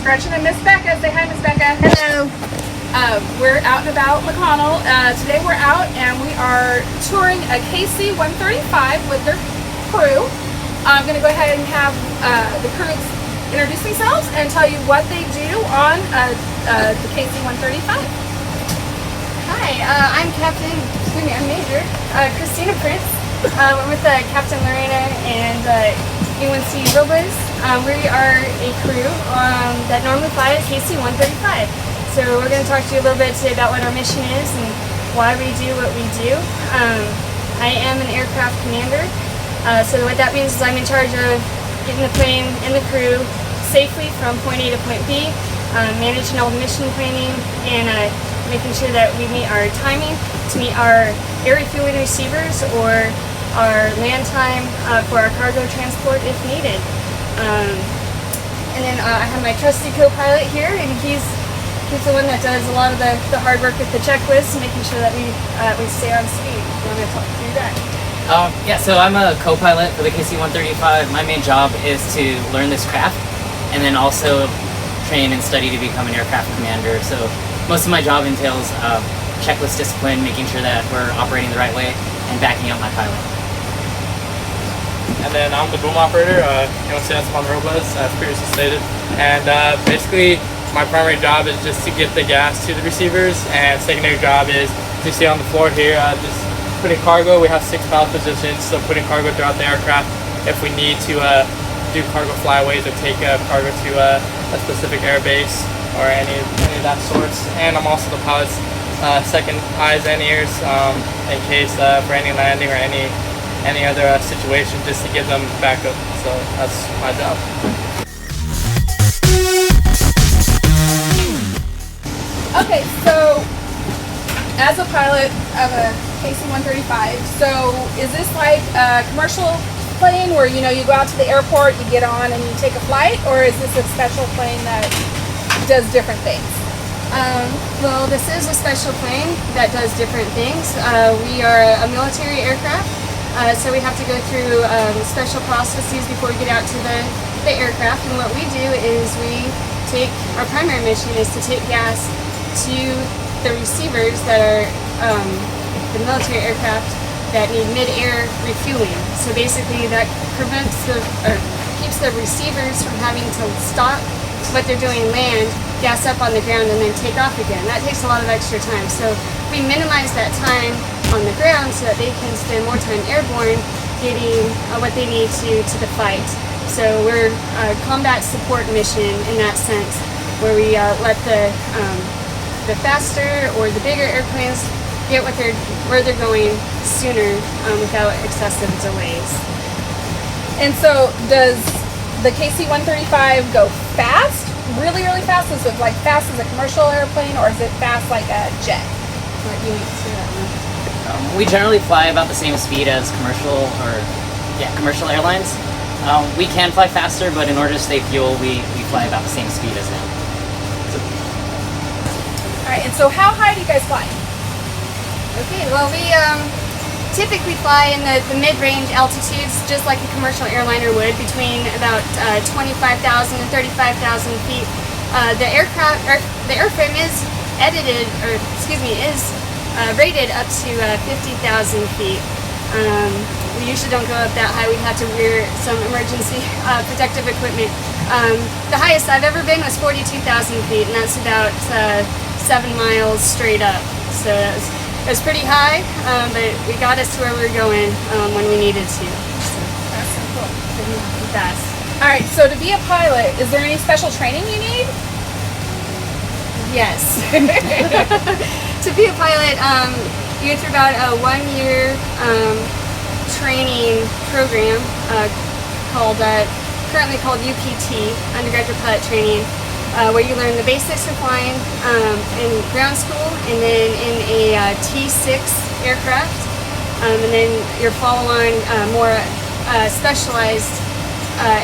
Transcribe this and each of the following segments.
Gretchen and Miss Becca. Say hi, Miss Becca. Hello. We're out and about McConnell. Today we're out and we are touring a KC-135 with their crew. I'm going to go ahead and have the crew introduce themselves and tell you what they do on the KC-135. Hi, I'm Major Christina Prince. We're with Captain Lorena and UNC Robles. We are a crew that normally flies KC-135. So we're going to talk to you a little bit today about what our mission is and why we do what we do. I am an aircraft commander. So what that means is I'm in charge of getting the plane and the crew safely from point A to point B, managing all the mission planning, and making sure that we meet our timing to meet our air refueling receivers or our land time for our cargo transport if needed. And then I have my trusty co-pilot here, and he's the one that does a lot of the hard work with the checklist, making sure that we stay on speed. You want to talk through that? Yeah, so I'm a co-pilot for the KC-135. My main job is to learn this craft and then also train and study to become an aircraft commander. So most of my job entails checklist discipline, making sure that we're operating the right way, and backing up my pilot. And then I'm the boom operator, Juan Robles, as previously stated. And basically, my primary job is just to get the gas to the receivers, and secondary job is to stay on the floor here, just putting cargo. We have 6 pallet positions, so putting cargo throughout the aircraft if we need to do cargo flyaways or take cargo to a specific air base or any of that sorts. And I'm also the pilot's second eyes and ears in case for any landing or any other situation, just to give them backup. So that's my job. Okay, so as a pilot of a KC-135, so is this like a commercial plane where you go out to the airport, you get on and you take a flight, or is this a special plane that does different things? Well, this is a special plane that does different things. We are a military aircraft, so we have to go through special processes before we get out to the aircraft. And what we do is our primary mission is to take gas to the receivers that are the military aircraft that need mid-air refueling. So basically that keeps the receivers from having to stop what they're doing land, gas up on the ground, and then take off again. That takes a lot of extra time. So we minimize that time on the ground so that they can spend more time airborne getting what they need to the fight. So we're a combat support mission in that sense, where we let the faster or the bigger airplanes get where they're going sooner without excessive delays. And so does the KC-135 go fast? Really, really fast? Is it like fast as a commercial airplane, or is it fast like a jet? What you answer that one? We generally fly about the same speed as commercial airlines. We can fly faster, but in order to save fuel, we fly about the same speed as them. All right, and so how high do you guys fly? Okay, well we typically fly in the mid-range altitudes, just like a commercial airliner would, between about 25,000 and 35,000 feet. The airframe is rated up to 50,000 feet. We usually don't go up that high. We'd have to wear some emergency protective equipment. The highest I've ever been was 42,000 feet, and that's about 7 miles straight up. So it was pretty high, but we got us to where we were going when we needed to. So that's so cool. Pretty fast. All right, so to be a pilot, is there any special training you need? Yes. To be a pilot, you go through about a 1-year training program currently called UPT, Undergraduate Pilot Training, where you learn the basics of flying in ground school, and then in a T6 aircraft, and then your follow-on more specialized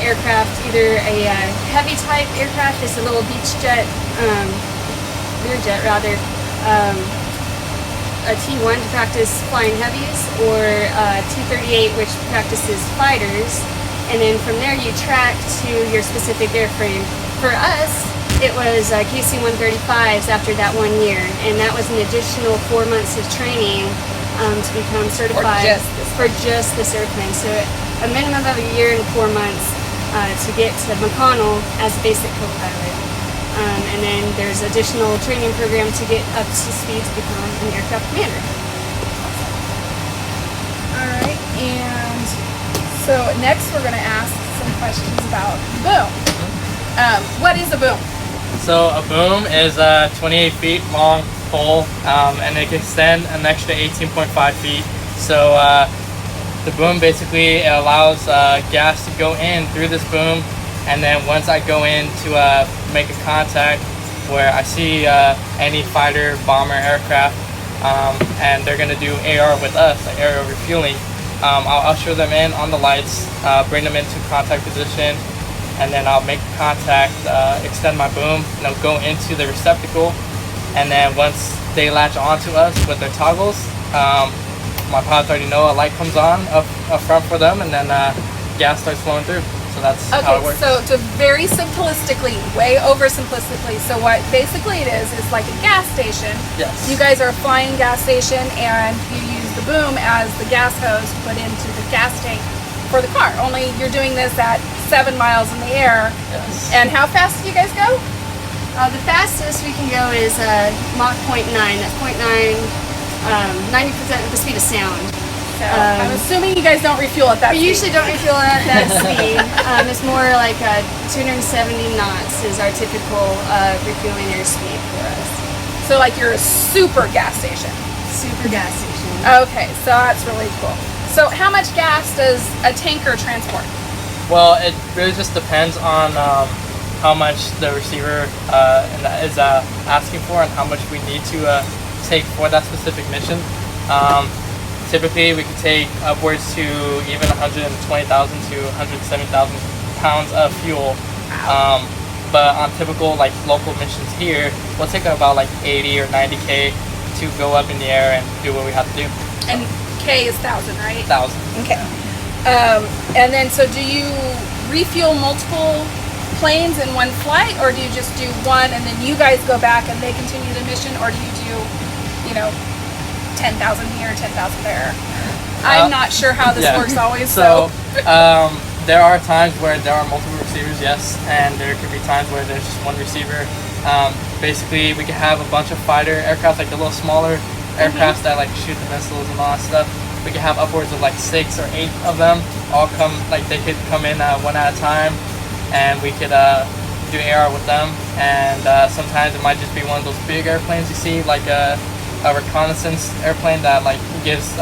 aircraft, either a heavy type aircraft, just a little beach jet, Learjet rather, a T1 to practice flying heavies, or a T38 which practices fighters, and then from there you track to your specific airframe. For us, it was KC-135s after that 1 year, and that was an additional 4 months of training to become certified for just this airplane. So a minimum of a year and 4 months to get to McConnell as a basic co-pilot. And then there's additional training program to get up to speed to become an aircraft commander. All right, and so next we're going to ask some questions about boom. What is a boom? So a boom is a 28 feet long pole, and it can extend an extra 18.5 feet. So the boom basically allows gas to go in through this boom, and then once I go in to make a contact where I see any fighter, bomber, aircraft, and they're going to do AR with us, like aerial refueling, I'll usher them in on the lights, bring them into contact position, and then I'll make contact, extend my boom, and I'll go into the receptacle, and then once they latch onto us with their toggles, my pilots already know a light comes on up front for them, and then gas starts flowing through. So that's how it works. So to very simplistically, way oversimplistically, so what basically it is like a gas station. Yes. You guys are a flying gas station, and you use the boom as the gas hose to put into the gas tank for the car. Only you're doing this at 7 miles in the air. Yes. And how fast do you guys go? The fastest we can go is Mach 0.9. That's 0.9, 90% of the speed of sound. So I'm assuming you guys don't refuel at that We speed. usually don't refuel at that speed. It's more like 270 knots is our typical refueling airspeed for us. So like you're a super gas station. Super gas station. Okay, so that's really cool. So how much gas does a tanker transport? Well, it really just depends on how much the receiver is asking for and how much we need to take for that specific mission. Typically, we could take upwards to even 120,000 to 170,000 pounds of fuel. But on typical like local missions here, we'll take about like 80 or 90K to go up in the air and do what we have to do. And K is 1,000, right? 1,000. Okay. And then, so do you refuel multiple planes in one flight, or do you just do one and then you guys go back and they continue the mission, or do you do, 10,000 here, 10,000 there? I'm not sure how this works always. So there are times where there are multiple receivers, yes, and there could be times where there's just one receiver. Basically, we can have a bunch of fighter aircraft, like the little smaller aircraft that like shoot the missiles and all that stuff. We could have upwards of like 6 or 8 of them all come, like they could come in one at a time, and we could do AR with them. And sometimes it might just be one of those big airplanes you see, like a reconnaissance airplane that like gives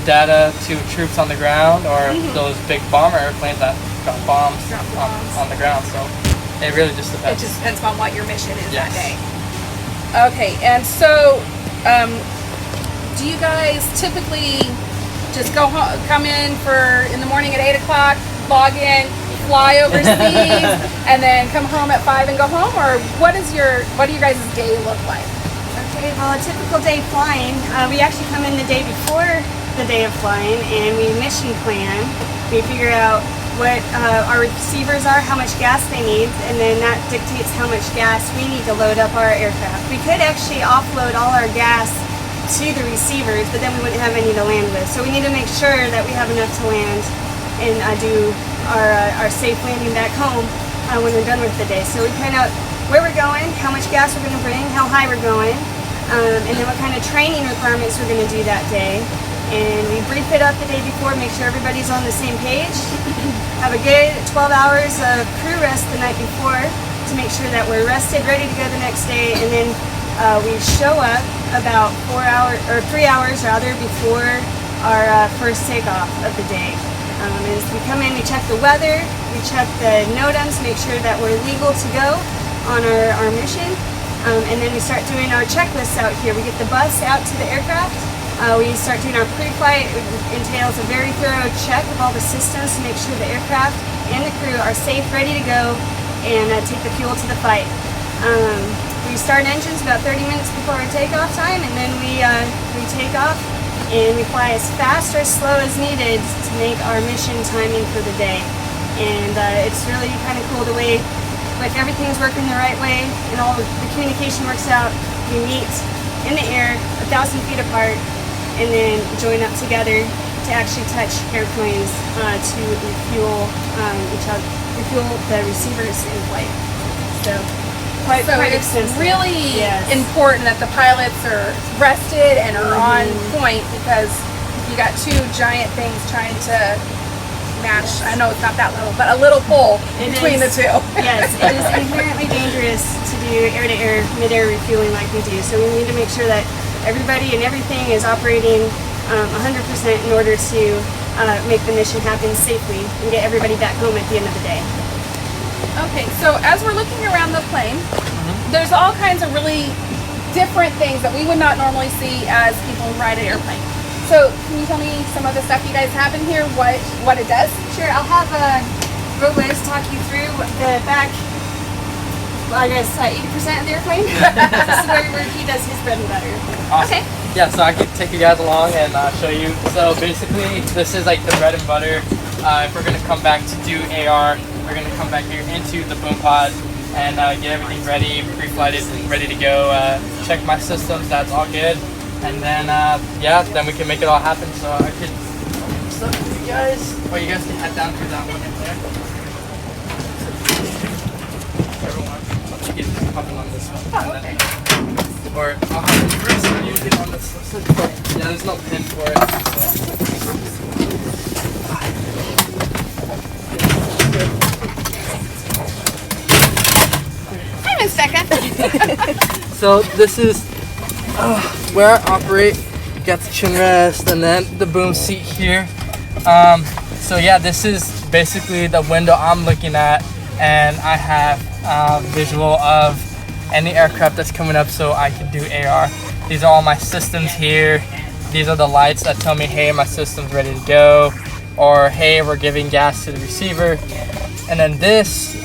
data to troops on the ground, or those big bomber airplanes that drop bombs on the ground. So it really just it depends. just depends on what your mission is that Yes. day. Okay, and so do you guys typically just come in in the morning at 8 o'clock, log in, fly overseas, and then come home at 5 and go home, or what do your guys' day look like? Okay, well, a typical day flying, we actually come in the day before the day of flying, and we mission plan. We figure out what our receivers are, how much gas they need, and then that dictates how much gas we need to load up our aircraft. We could actually offload all our gas to the receivers, but then we wouldn't have any to land with. So we need to make sure that we have enough to land and do our safe landing back home when we're done with the day. So we plan out where we're going, how much gas we're going to bring, how high we're going, and then what kind of training requirements we're going to do that day. And we brief it up the day before, make sure everybody's on the same page. Have a good 12 hours of crew rest the night before to make sure that we're rested, ready to go the next day. And then we show up about 3 hours rather before our first takeoff of the day. As we come in, we check the weather, we check the NOTAMs, make sure that we're legal to go on our mission. And then we start doing our checklists out here. We get the bus out to the aircraft. We start doing our pre-flight. It entails a very thorough check of all the systems to make sure the aircraft and the crew are safe, ready to go, and take the fuel to the fight. We start engines about 30 minutes before our takeoff time, and then we take off, and we fly as fast or as slow as needed to make our mission timing for the day. And it's really kind of cool the way like everything's working the right way and all the communication works out, we meet in the air 1,000 feet apart and then join up together to actually touch airplanes to refuel each other, refuel the receivers in flight. So quite it's extensive. really Yes. important that the pilots are rested and are on point, because you got two giant things trying to match. I know it's not that little, but a little pull It between is. the two. Yes, it is inherently dangerous to do air-to-air, mid-air refueling like we do. So we need to make sure that everybody and everything is operating 100% in order to make the mission happen safely and get everybody back home at the end of the day. Okay, so as we're looking around the plane, there's all kinds of really different things that we would not normally see as people who ride an airplane. So can you tell me some of the stuff you guys have in here, what it does? Sure, I'll have Robles talk you through the back, well, I guess 80% of the airplane. This is where he does his bread and butter. Awesome. Okay. Yeah, so I can take you guys along and show you. So basically, this is like the bread and butter. If we're gonna come back to do AR, we're gonna come back here into the boom pod and get everything ready, pre-flighted, ready to go. Check my systems, that's all good. And then, yeah, then we can make it all happen. So I could stuff with you guys, or you guys can head down through that one in there. Everyone, I'll get hopping on this one. Oh, okay. Or I'll have them first and you get on this one. Yeah, there's no pin for it. Hi, Miss Becca. So this is where I operate. Got the chin rest and then the boom seat here. So yeah, this is basically the window I'm looking at, and I have visual of any aircraft that's coming up so I can do AR. These are all my systems here. These are the lights that tell me, hey, my system's ready to go, or hey, we're giving gas to the receiver. And then this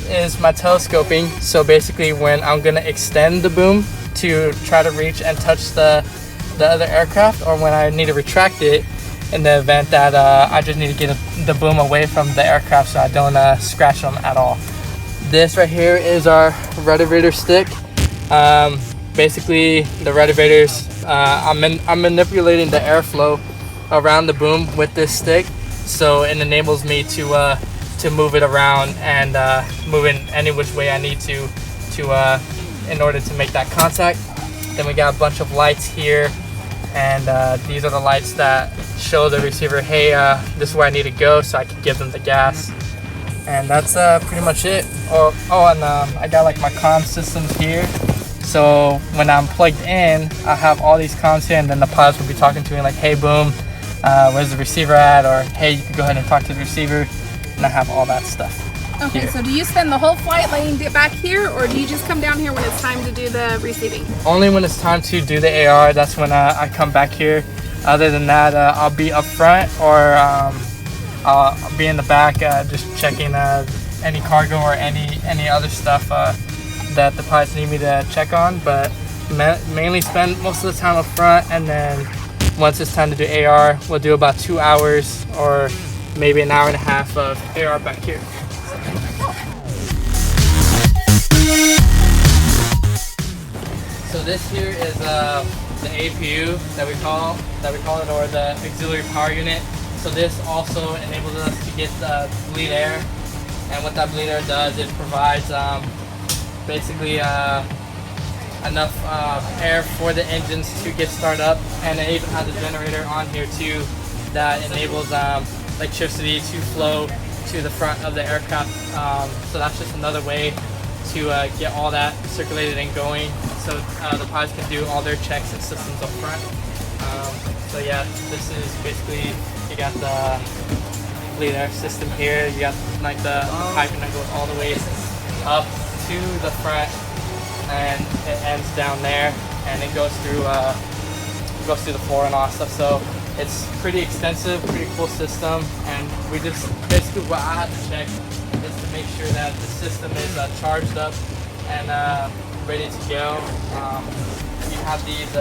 is my telescoping. So basically when I'm gonna extend the boom to try to reach and touch the other aircraft, or when I need to retract it in the event that I just need to get the boom away from the aircraft so I don't scratch them at all. This right here is our ruddervator stick. Basically the ruddervators, I'm manipulating the airflow around the boom with this stick, so it enables me to move it around and move in any which way I need to in order to make that contact. Then we got a bunch of lights here, and these are the lights that show the receiver, hey, this is where I need to go, so I can give them the gas. And that's pretty much it. And I got like my comm systems here. So when I'm plugged in, I have all these comms here, and then the pilots will be talking to me like, hey, boom, where's the receiver at? Or hey, you can go ahead and talk to the receiver. And I have all that stuff. Okay, here. so do you spend the whole flight laying it back here, or do you just come down here when it's time to do the receiving? Only when it's time to do the AR, that's when I come back here. Other than that, I'll be up front, or I'll be in the back just checking any cargo or any other stuff that the pilots need me to check on. But mainly spend most of the time up front, and then once it's time to do AR, we'll do about 2 hours or maybe an hour and a half of AR back here. So this here is the APU that we call it, or the auxiliary power unit. So this also enables us to get the bleed air, and what that bleed air does, it provides basically enough air for the engines to get started up, and it even has a generator on here too that enables electricity to flow to the front of the aircraft. So that's just another way to get all that circulated and going, so the pilots can do all their checks and systems up front. So yeah, this is basically, you got the bleed air system here. You got like the piping that goes all the way up to the front, and it ends down there, and it goes through the floor and all that stuff. So it's pretty extensive, pretty cool system, and we just basically, what I have to check is to make sure that the system is charged up and ready to go. You have these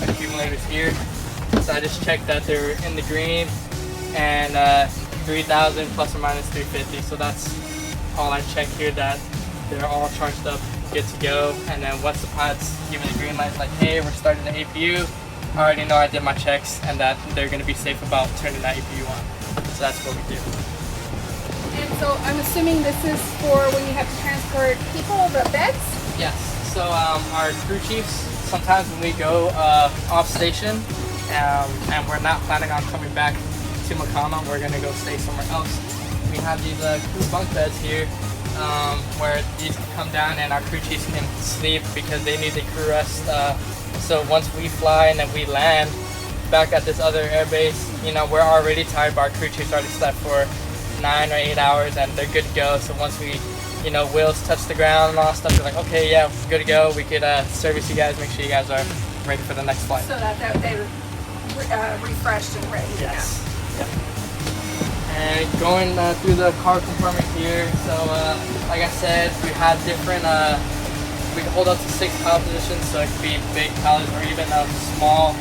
accumulators here, so I just check that they're in the green, and 3,000 plus or minus 350. So that's all I check here, that they're all charged up, good to go. And then once the pilot's given the green light, like, hey, we're starting the APU, I already know I did my checks and that they're going to be safe about turning that APU on. So that's what we do. And so I'm assuming this is for when you have to transport people, the beds? Yes. So our crew chiefs, sometimes when we go off station and we're not planning on coming back to McConnell, we're going to go stay somewhere else. We have these crew bunk beds here where these can come down and our crew chiefs can sleep because they need the crew rest. So once we fly and then we land back at this other air base, you know, we're already tired, but our crew chiefs already slept for 9 or 8 hours and they're good to go. So once we, you know, wheels touch the ground and all that stuff, they're like, okay, yeah, we're good to go. We could service you guys, make sure you guys are ready for the next flight. So that they're refreshed and ready. Yes. Yep. And going through the cargo compartment here, so like I said, we have different, we can hold up to 6 pallet positions, so it could be big pallets or even small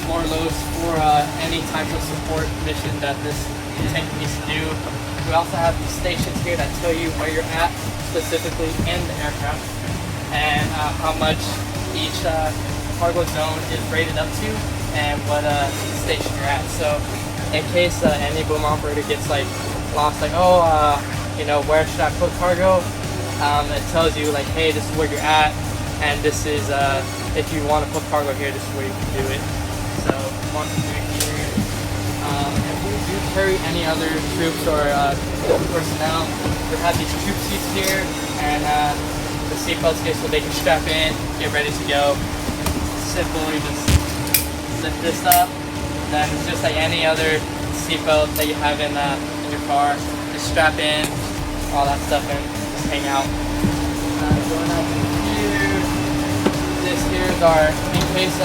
floor loads for any type of support mission that this tank needs to do. We also have these stations here that tell you where you're at specifically in the aircraft and how much each cargo zone is rated up to and what station you're at. So in case any boom operator gets like lost, like, oh, you know, where should I put cargo? It tells you like, hey, this is where you're at, and this is if you want to put cargo here, this is where you can do it. So one, two, here. If we do carry any other troops or personnel, we have these troop seats here, and the seatbelts here so they can strap in, get ready to go. Simple, you just lift this up. Then it's just like any other seatbelt that you have in your car. Just strap in, all that stuff, and just hang out. Going up here, this here is our, in case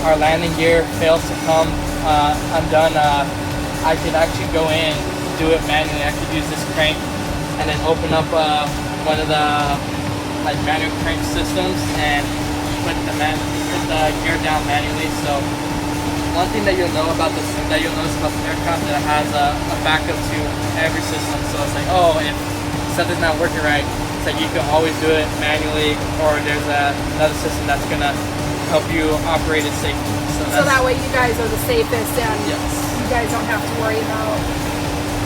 our landing gear fails to come undone, I could actually go in, do it manually. I could use this crank and then open up one of the like manual crank systems and put the gear down manually. So one thing that you'll know about this, that you'll notice about the aircraft, that it has a backup to every system. So it's like, oh, if something's not working right, it's like you can always do it manually, or there's another system that's gonna help you operate it safely. So that way you guys are the safest and yes, you guys don't have to worry about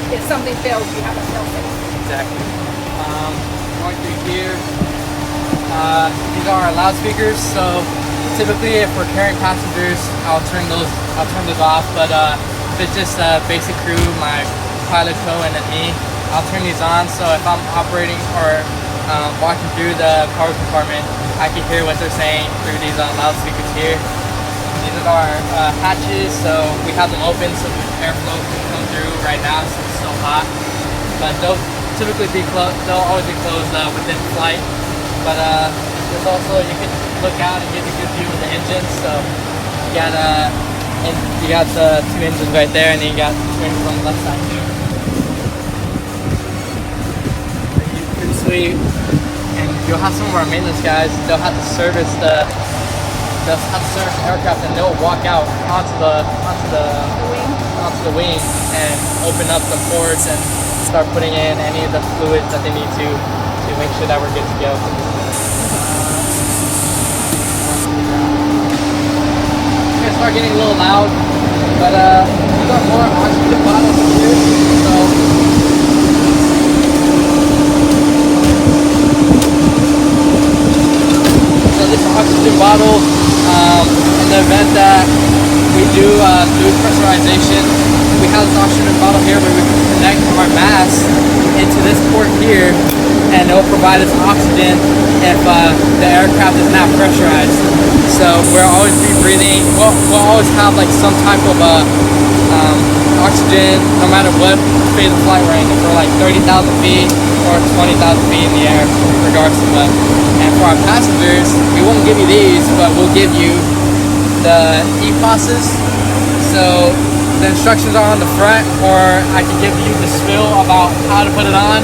if something fails, you have a fail safe. exactly. Going through here, these are our loudspeakers. So typically, if we're carrying passengers, I'll turn those off. But if it's just basic crew, my pilot, co, and then me, I'll turn these on. So if I'm operating or walking through the cargo compartment, I can hear what they're saying through these loudspeakers here. These are our hatches, so we have them open so the airflow can come through right now since it's so hot. But they'll typically be closed. They'll always be closed within flight. But there's also, you can look out and get a good view of the engines. So you got the 2 engines right there, and then you got 2 engines on the left side too. Pretty sweet. And you'll have some of our maintenance guys. They'll have to service the aircraft, and they'll walk out onto the wing and open up the ports and start putting in any of the fluids that they need to make sure that we're good to go. It's gonna start getting a little loud, but we got more oxygen bottles here, so this oxygen bottle, in the event that we do lose pressurization, we have this oxygen bottle here where we can connect our mask into this port here, and it will provide us oxygen if the aircraft is not pressurized. So we'll always be breathing, we'll always have like some type of oxygen no matter what phase of flight we're in. If we're like 30,000 feet or 20,000 feet in the air, regardless of what. And for our passengers, we won't give you these, but we'll give you the EPOSes. So the instructions are on the front, or I can give you the spill about how to put it on.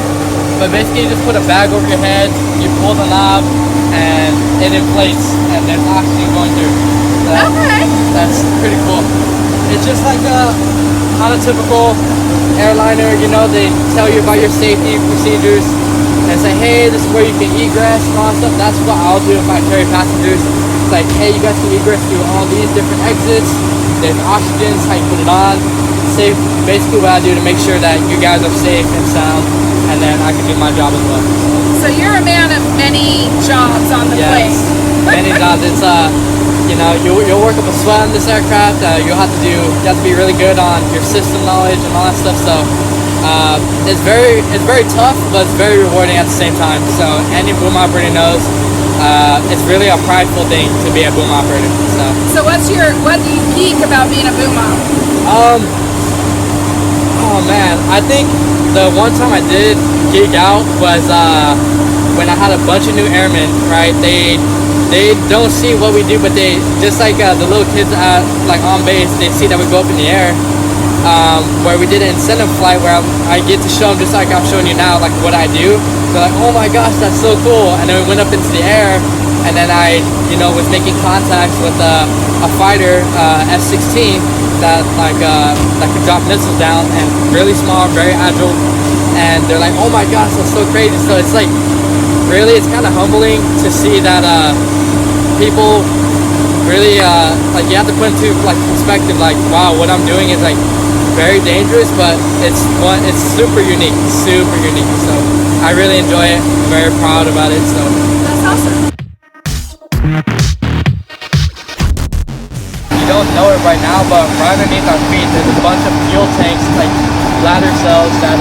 But basically, you just put a bag over your head, you pull the knob, and it inflates, and there's oxygen going through. So that's pretty cool. It's just like on a typical airliner, you know, they tell you about your safety procedures. and say, hey, this is where you can egress and all that stuff. That's what I'll do if I carry passengers. It's like, hey, you guys can egress through all these different exits. There's oxygen, how you put it on. Safe, basically what I do to make sure that you guys are safe and sound, and then I can do my job as well. So you're a man of many jobs on the plane. Many jobs. It's you'll work up a sweat on this aircraft. You have to be really good on your system knowledge and all that stuff. So it's very tough, but it's very rewarding at the same time. So any boom operator knows it's really a prideful thing to be a boom operator. So what do you geek about being a boom op? Oh man, I think the one time I did geek out was when I had a bunch of new airmen. Right, they don't see what we do, but they just like the little kids on base. They see that we go up in the air. Where we did an incentive flight where I get to show them just like I'm showing you now, like what I do. They're like, oh my gosh, that's so cool. And then we went up into the air, and then I was making contacts with a fighter F-16 that could drop missiles down, and really small, very agile. And they're like, oh my gosh, that's so crazy. So it's like, really, it's kind of humbling to see that people really you have to put into perspective, wow, what I'm doing is very dangerous, but it's super unique. So I really enjoy it, very proud about it. So That's awesome. you don't know it right now, but right underneath our feet there's a bunch of fuel tanks, bladder cells that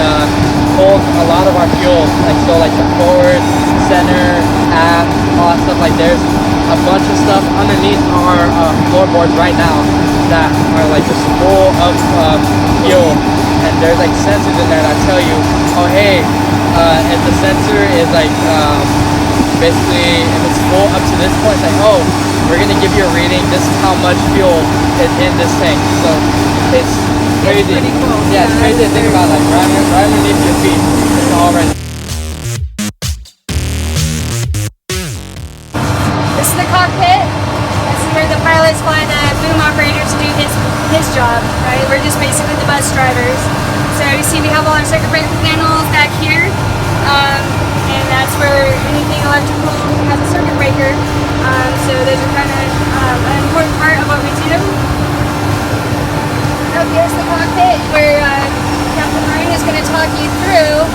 hold a lot of our fuel. The forward, center, aft, all that stuff. There's a bunch of stuff underneath our floorboards right now that are just full of fuel, and there's sensors in there that tell you, oh hey, if the sensor is basically if it's full up to this point, it's oh, we're gonna give you a reading. This is how much fuel is in this tank. So it's crazy. It's pretty cool. Yeah, it's crazy to think about. Right underneath your feet, it's all right. This is the cockpit. This is where the pilots fly the boom operator to do his job, right? We're just basically the bus drivers. So you see we have all our circuit breaker panels back here. And that's where anything electrical has a circuit breaker. So those are kind of an important part of what we do. Up here's the cockpit where Captain Marine is going to talk you through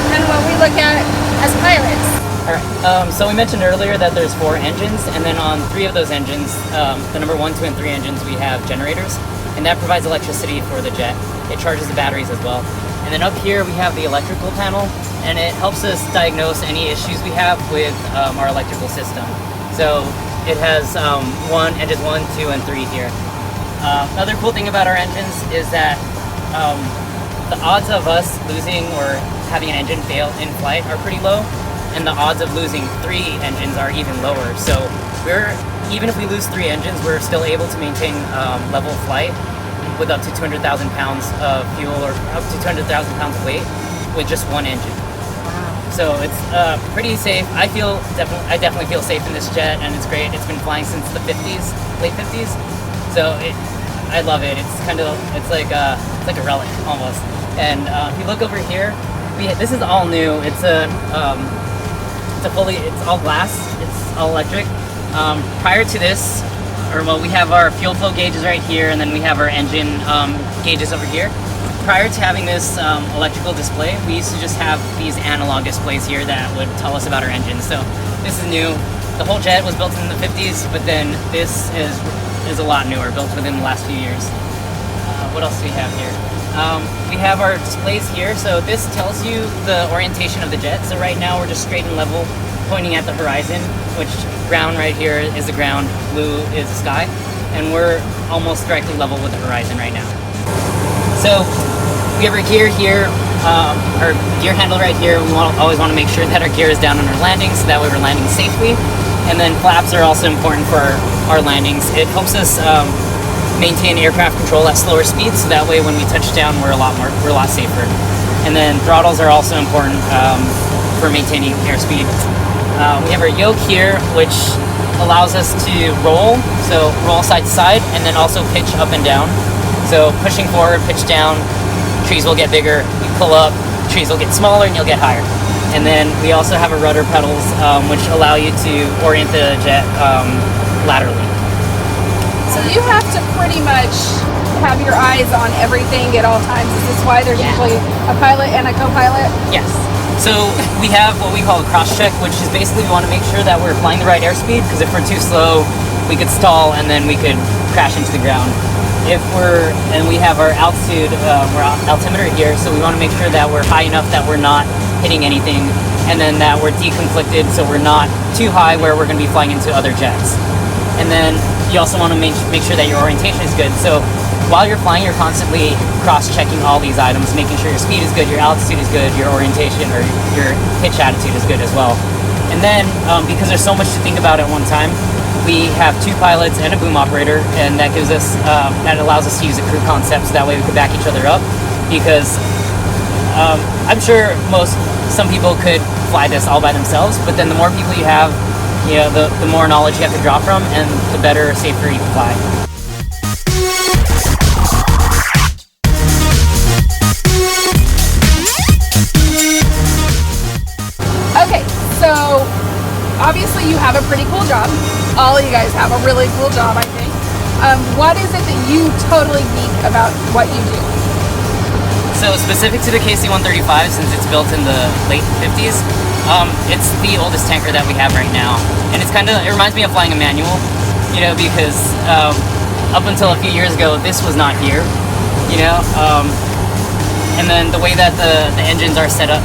kind of what we look at as pilots. Alright, so we mentioned earlier that there's 4 engines, and then on 3 of those engines, the number 1, 2, and 3 engines, we have generators, and that provides electricity for the jet. It charges the batteries as well. And then up here we have the electrical panel, and it helps us diagnose any issues we have with our electrical system. So it has engines 1, 2, and 3 here. Another cool thing about our engines is that the odds of us losing or having an engine fail in flight are pretty low, and the odds of losing 3 engines are even lower. So even if we lose 3 engines, we're still able to maintain level flight with up to 200,000 pounds of fuel or up to 200,000 pounds of weight with just 1 engine. Wow. So it's pretty safe. I definitely feel safe in this jet, and it's great. It's been flying since the 50s, late 50s. So I love it. It's like a relic almost. And if you look over here, this is all new. It's all glass. It's all electric. Prior to this, we have our fuel flow gauges right here, and then we have our engine gauges over here. Prior to having this electrical display, we used to just have these analog displays here that would tell us about our engines. So this is new. The whole jet was built in the 50s, but then this is a lot newer, built within the last few years. What else do we have here? We have our displays here, so this tells you the orientation of the jet. So right now we're just straight and level, pointing at the horizon, which brown right here is the ground, blue is the sky, and we're almost directly level with the horizon right now. So we have our gear here, our gear handle right here. We always want to make sure that our gear is down on our landing, so that way we're landing safely. And then flaps are also important for our landings. It helps us maintain aircraft control at slower speeds, so that way when we touch down we're a lot safer. And then throttles are also important for maintaining airspeed. We have our yoke here, which allows us to roll side to side, and then also pitch up and down. So pushing forward, pitch down, trees will get bigger. You pull up, trees will get smaller, and you'll get higher. And then we also have a rudder pedals, which allow you to orient the jet laterally. So you have to pretty much have your eyes on everything at all times. Is this why there's usually a pilot and a co-pilot? Yes. So we have what we call a cross check, which is basically we want to make sure that we're flying the right airspeed, because if we're too slow, we could stall and then we could crash into the ground. We have our altitude, we're altimeter here, so we want to make sure that we're high enough that we're not hitting anything, and then that we're deconflicted, so we're not too high where we're going to be flying into other jets. And then you also want to make sure that your orientation is good. So while you're flying, you're constantly cross-checking all these items, making sure your speed is good, your altitude is good, your orientation or your pitch attitude is good as well. And then, because there's so much to think about at one time, we have 2 pilots and a boom operator, and that gives us, that allows us to use a crew concept, so that way we can back each other up. Because I'm sure some people could fly this all by themselves, but then the more people you have, the more knowledge you have to draw from, and the better, safer you can fly. Okay, so obviously you have a pretty cool job. All of you guys have a really cool job, I think. What is it that you totally geek about what you do? So specific to the KC-135, since it's built in the late 50s, it's the oldest tanker that we have right now. And it reminds me of flying a manual, because up until a few years ago, this was not here, and then the way that the engines are set up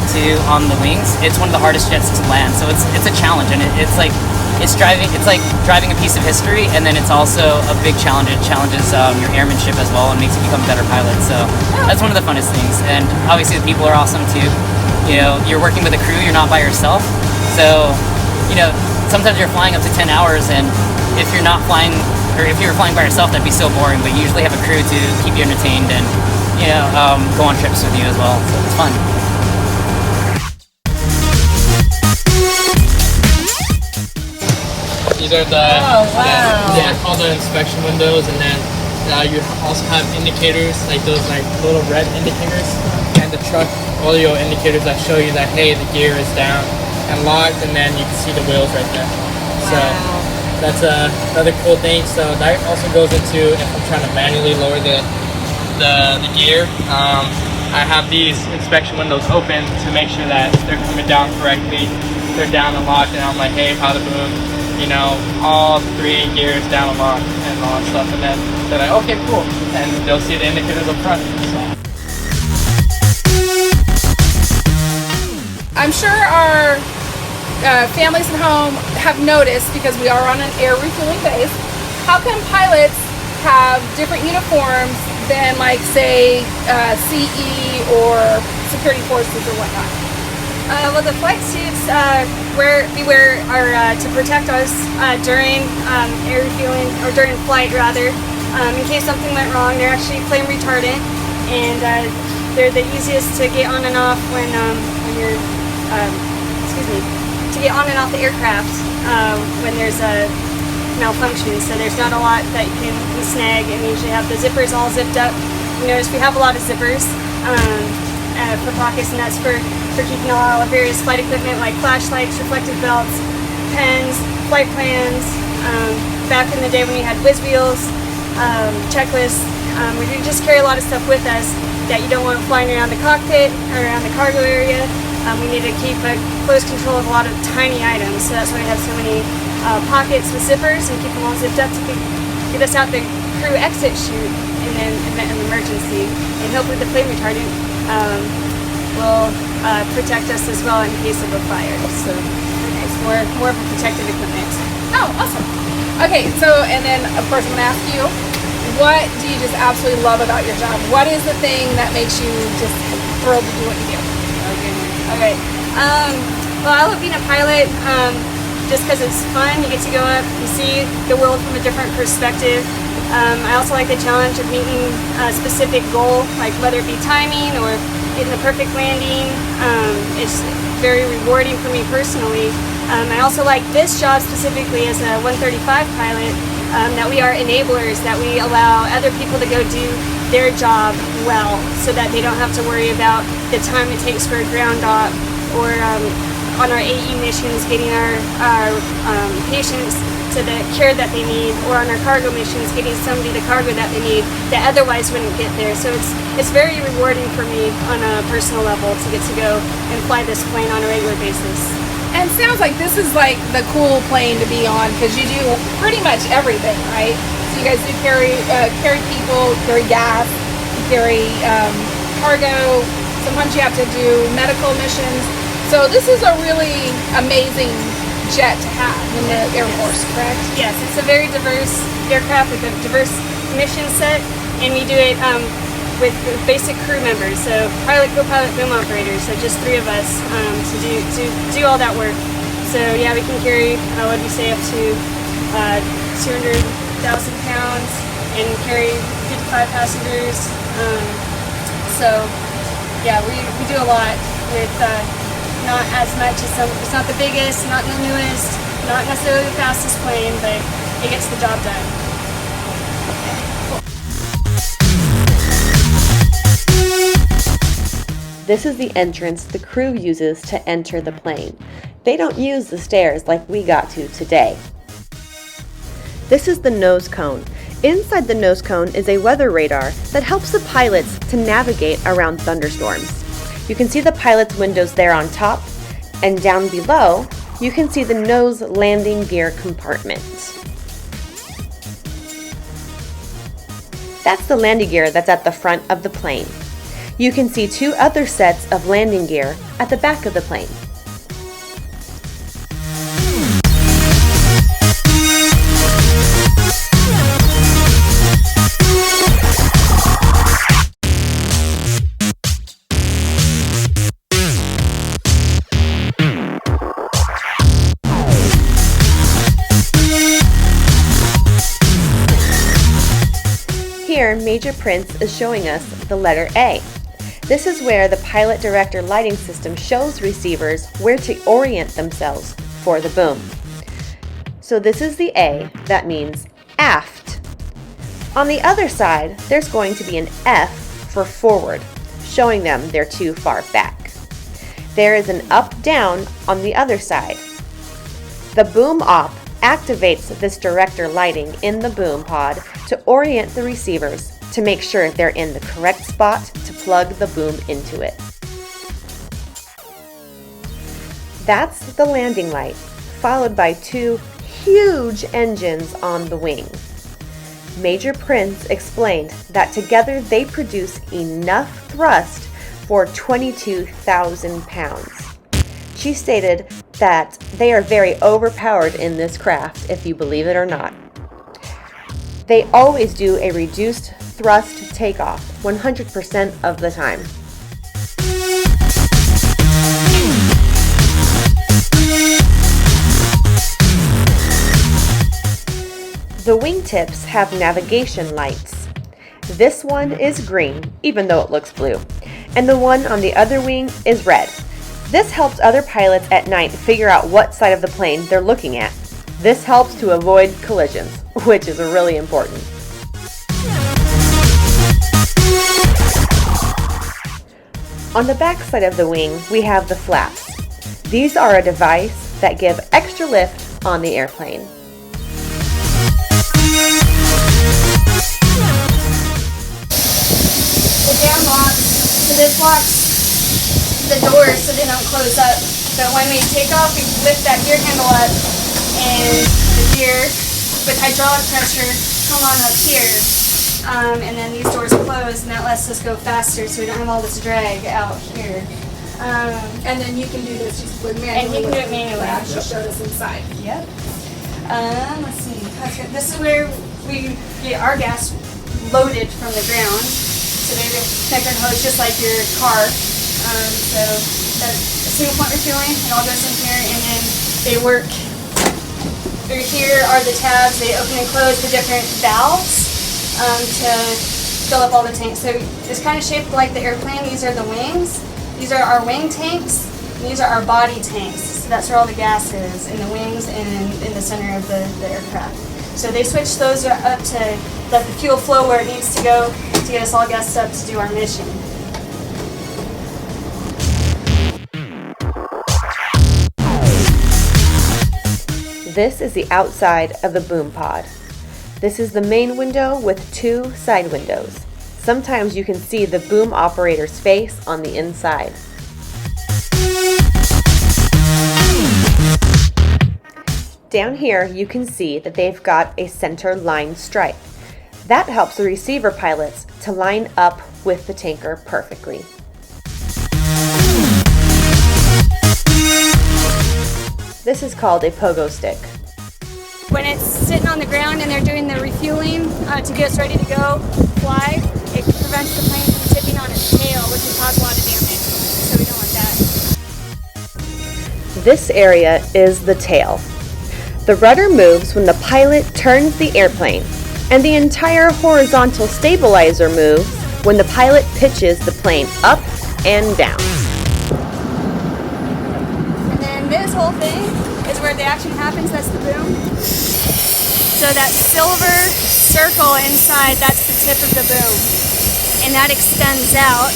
on the wings, it's one of the hardest jets to land. So it's a challenge, and it's like driving a piece of history, and then it's also a big challenge. It challenges your airmanship as well and makes you become a better pilot. So that's one of the funnest things. And obviously the people are awesome too. You're working with a crew, you're not by yourself. So, sometimes you're flying up to 10 hours, and if you're not flying, or if you were flying by yourself, that'd be so boring, but you usually have a crew to keep you entertained and, go on trips with you as well. So it's fun. These are all the inspection windows, and then you also have indicators, like those little red indicators, and the truck, all your indicators that show you that, hey, the gear is down and locked, and then you can see the wheels right there. So that's another cool thing. So that also goes into if I'm trying to manually lower the gear. I have these inspection windows open to make sure that they're coming down correctly. They're down and locked, and I'm like, hey, pilot boom, all 3 gears down and locked and all that stuff. And then they're like, okay, cool. And they'll see the indicators up front. So. I'm sure our families at home have noticed, because we are on an air refueling base, how come pilots have different uniforms than, like, say, CE or security forces or whatnot? Well, the flight suits we wear are to protect us during air refueling, or during flight rather. In case something went wrong, they're actually flame retardant, and they're the easiest to get on and off when you're to get on and off the aircraft when there's a malfunction. So there's not a lot that you can snag, and we usually have the zippers all zipped up. You notice we have a lot of zippers for pockets, and that's for keeping all our various flight equipment like flashlights, reflective belts, pens, flight plans. Back in the day when we had whiz wheels, checklists, we do just carry a lot of stuff with us that you don't want flying around the cockpit or around the cargo area. We need to keep a close control of a lot of tiny items, so that's why we have so many pockets with zippers and keep them all zipped up to get us out the crew exit chute in an event of emergency. And hopefully the flame retardant will protect us as well in case of a fire. So it's more of a protective equipment. Oh, awesome. Okay, so, and then of course I'm gonna ask you, what do you just absolutely love about your job? What is the thing that makes you just thrilled to do what you do? Okay. Well, I love being a pilot just because it's fun. You get to go up, you see the world from a different perspective. I also like the challenge of meeting a specific goal, like whether it be timing or getting the perfect landing. It's very rewarding for me personally. I also like this job specifically as a 135 pilot, that we are enablers, that we allow other people to go do their job well, so that they don't have to worry about the time it takes for a ground op or on our AE missions, getting our patients to the care that they need, or on our cargo missions, getting somebody the cargo that they need that otherwise wouldn't get there. So it's very rewarding for me on a personal level to get to go and fly this plane on a regular basis. And it sounds like this is like the cool plane to be on because you do pretty much everything, right? So you guys do carry people, carry gas, you carry cargo. Sometimes you have to do medical missions. So this is a really amazing jet to have in the Air Force, correct? Yes, it's a very diverse aircraft with a diverse mission set, and we do it with basic crew members, so pilot, co-pilot, boom operators, so just 3 of us to do all that work. So yeah, we can carry, what do we say, up to 200,000 pounds and carry 55 passengers. So yeah, we do a lot with not as much as some. It's not the biggest, not the newest, not necessarily the fastest plane, but it gets the job done. This is the entrance the crew uses to enter the plane. They don't use the stairs like we got to today. This is the nose cone. Inside the nose cone is a weather radar that helps the pilots to navigate around thunderstorms. You can see the pilot's windows there on top, and down below, you can see the nose landing gear compartment. That's the landing gear that's at the front of the plane. You can see 2 other sets of landing gear at the back of the plane. Here, Major Prince is showing us the letter A. This is where the pilot director lighting system shows receivers where to orient themselves for the boom. So this is the A, that means aft. On the other side, there's going to be an F for forward, showing them they're too far back. There is an up-down on the other side. The boom op activates this director lighting in the boom pod to orient the receivers to make sure they're in the correct spot to plug the boom into it. That's the landing light, followed by 2 huge engines on the wing. Major Prince explained that together they produce enough thrust for 22,000 pounds. She stated that they are very overpowered in this craft, if you believe it or not. They always do a reduced thrust takeoff 100% of the time. The wingtips have navigation lights. This one is green, even though it looks blue, and the one on the other wing is red. This helps other pilots at night figure out what side of the plane they're looking at. This helps to avoid collisions, which is really important. On the back side of the wing, we have the flaps. These are a device that give extra lift on the airplane. The dam locks, so this locks the doors so they don't close up. But when we take off, we lift that gear handle up, and the gear with hydraulic pressure come on up here. And then these doors close, and that lets us go faster so we don't have all this drag out here. And then you can do this just with manually. And you can do it manually. Yeah, she showed us inside. Yep. Let's see. Okay, this is where we get our gas loaded from the ground. So there's a connector hose just like your car. So that's a single point refueling. It all goes in here, and then they work. Through here are the tabs. They open and close the different valves to fill up all the tanks. So it's kind of shaped like the airplane. These are the wings. These are our wing tanks. And these are our body tanks. So that's where all the gas is, in the wings and in the center of the aircraft. So they switch those up to let the fuel flow where it needs to go to get us all gassed up to do our mission. This is the outside of the boom pod. This is the main window with 2 side windows. Sometimes you can see the boom operator's face on the inside. Down here you can see that they've got a center line stripe. That helps the receiver pilots to line up with the tanker perfectly. This is called a pogo stick. When it's sitting on the ground and they're doing the refueling to get us ready to go fly, it prevents the plane from tipping on its tail, which can cause a lot of damage. So we don't want that. This area is the tail. The rudder moves when the pilot turns the airplane, and the entire horizontal stabilizer moves when the pilot pitches the plane up and down. And then this whole thing is where the action happens, that's the boom. So that silver circle inside, that's the tip of the boom. And that extends out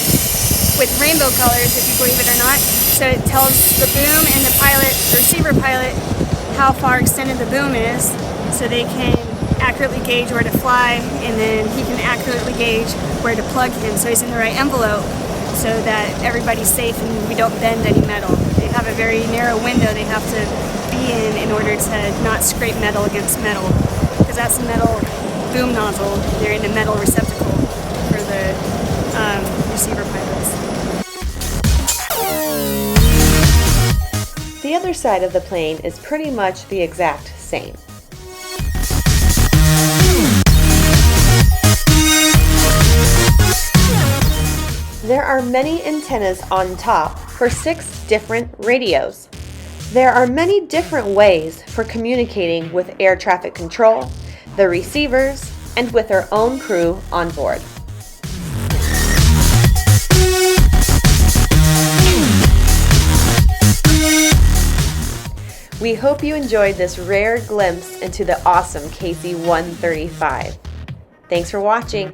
with rainbow colors, if you believe it or not. So it tells the boom and the pilot, the receiver pilot, how far extended the boom is, so they can accurately gauge where to fly, and then he can accurately gauge where to plug him so he's in the right envelope, so that everybody's safe and we don't bend any metal. They have a very narrow window they have to be in order to not scrape metal against metal, because that's a metal boom nozzle. They're in a metal receptacle for the receiver pilots. The other side of the plane is pretty much the exact same. There are many antennas on top for 6 different radios. There are many different ways for communicating with air traffic control, the receivers, and with our own crew on board. We hope you enjoyed this rare glimpse into the awesome KC-135. Thanks for watching.